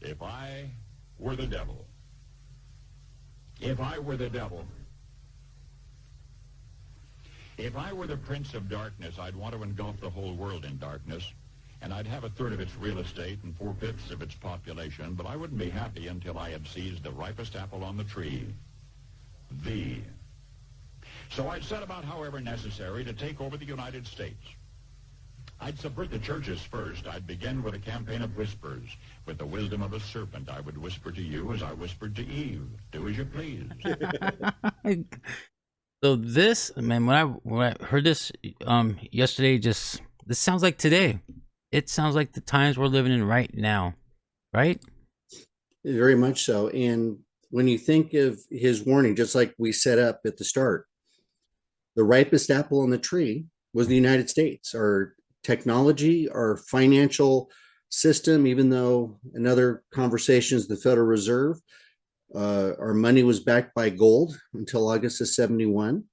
If I were the devil, if I were the devil, if I were the prince of darkness, I'd want to engulf the whole world in darkness, and I'd have a third of its real estate and 4/5 of its population, but I wouldn't be happy until I had seized the ripest apple on the tree, thee. So I'd set about, however necessary, to take over the United States. I'd subvert the churches first. I'd begin with a campaign of whispers. With the wisdom of a serpent, I would whisper to you as I whispered to Eve. Do as you please. So this, man, when I heard this yesterday, this sounds like today. It sounds like the times we're living in right now, right? Very much so. And when you think of his warning, just like we set up at the start, the ripest apple on the tree was the United States. Our technology, our financial system, even though in other conversations, the Federal Reserve, our money was backed by gold until August of 71.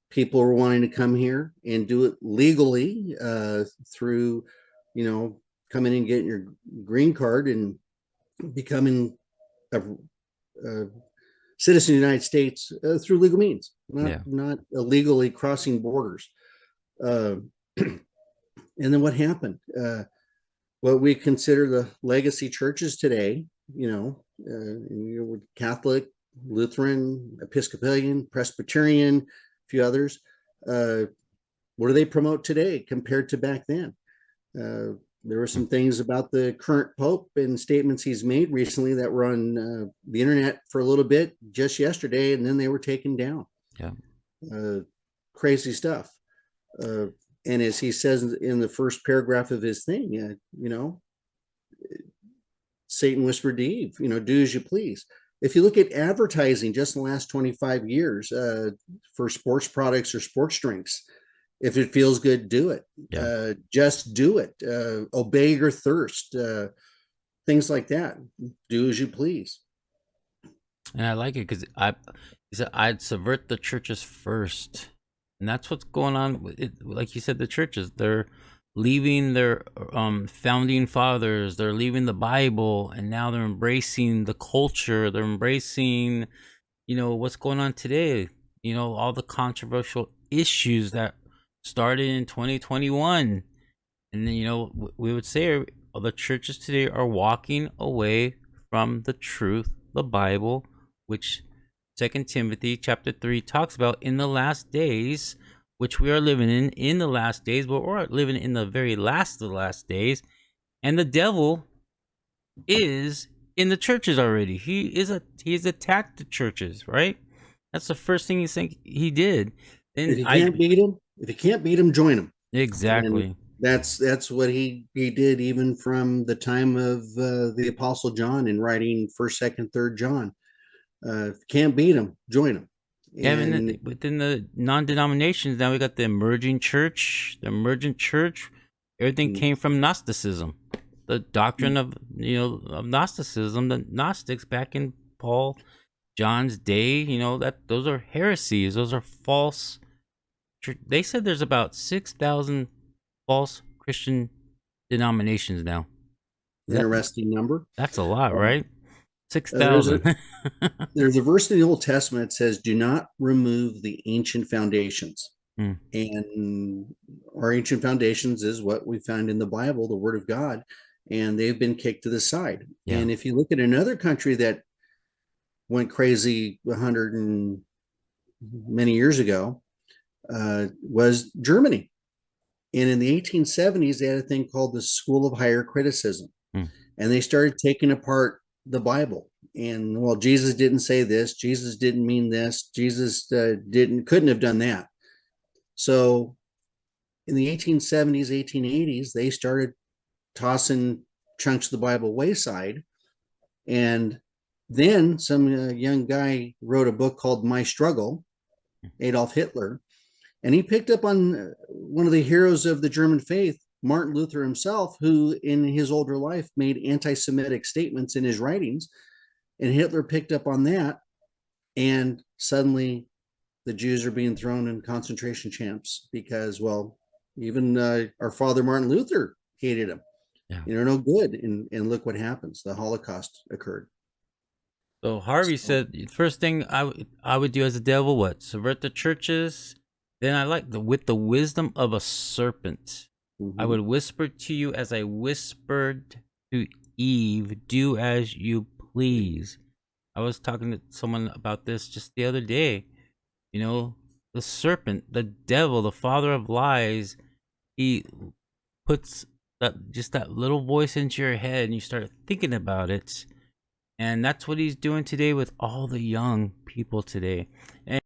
People were wanting to come here and do it legally through, coming in, getting your green card and becoming a citizen of the United States through legal means, not illegally crossing borders. And then what happened? What we consider the legacy churches today, Catholic, Lutheran, Episcopalian, Presbyterian, a few others. What do they promote today compared to back then? There were some things about the current Pope and statements he's made recently that were on the internet for a little bit just yesterday, and then they were taken down. Yeah. Crazy stuff. And as he says in the first paragraph of his thing, Satan whispered to Eve, do as you please. If you look at advertising just in the last 25 years for sports products or sports drinks, if it feels good, do it. Yeah. Just do it. Obey your thirst. Things like that. Do as you please. And I like it because I'd subvert the churches first. And that's what's going on with it. Like you said, the churches, they're leaving their founding fathers, they're leaving the Bible, and now they're embracing the culture, they're embracing, what's going on today, all the controversial issues that started in 2021. And then, we would say the churches today are walking away from the truth, the Bible, which 2 Timothy chapter 3 talks about in the last days, which we are living in the last days, but we're living in the very last of the last days. And the devil is in the churches already. He's attacked the churches, right? That's the first thing he did. And if you can't beat him, join him. Exactly. And that's what he did even from the time of the Apostle John in writing 1st, 2nd, 3rd John. If you can't beat him, join him. And within the non-denominations, now we got the emergent church. Everything came from Gnosticism, the doctrine of Gnosticism. The Gnostics back in Paul John's day, that those are heresies. Those are false. They said there's about 6,000 false Christian denominations now. Interesting number. That's a lot, right? 6,000. There's a verse in the Old Testament that says, do not remove the ancient foundations. And our ancient foundations is what we found in the Bible, the Word of God, and they've been kicked to the side. Yeah. And if you look at another country that went crazy 100 and many years ago, was Germany. And in the 1870s, they had a thing called the School of Higher Criticism. And they started taking apart the Bible. And well, Jesus didn't say this, Jesus didn't mean this, Jesus couldn't have done that. So in the 1870s, 1880s, they started tossing chunks of the Bible wayside. And then some young guy wrote a book called My Struggle, Adolf Hitler, and he picked up on one of the heroes of the German faith, Martin Luther himself, who in his older life made anti-Semitic statements in his writings. And Hitler picked up on that. And suddenly the Jews are being thrown in concentration camps because, well, even our father Martin Luther hated him. Yeah. no good. And look what happens. The Holocaust occurred. So Harvey So, said, first thing I would do as a devil, what? Subvert the churches. Then I like with the wisdom of a serpent. I would whisper to you as I whispered to Eve, do as you please. I was talking to someone about this just the other day. The serpent, the devil, the father of lies, he puts that little voice into your head and you start thinking about it. And that's what he's doing today with all the young people today. And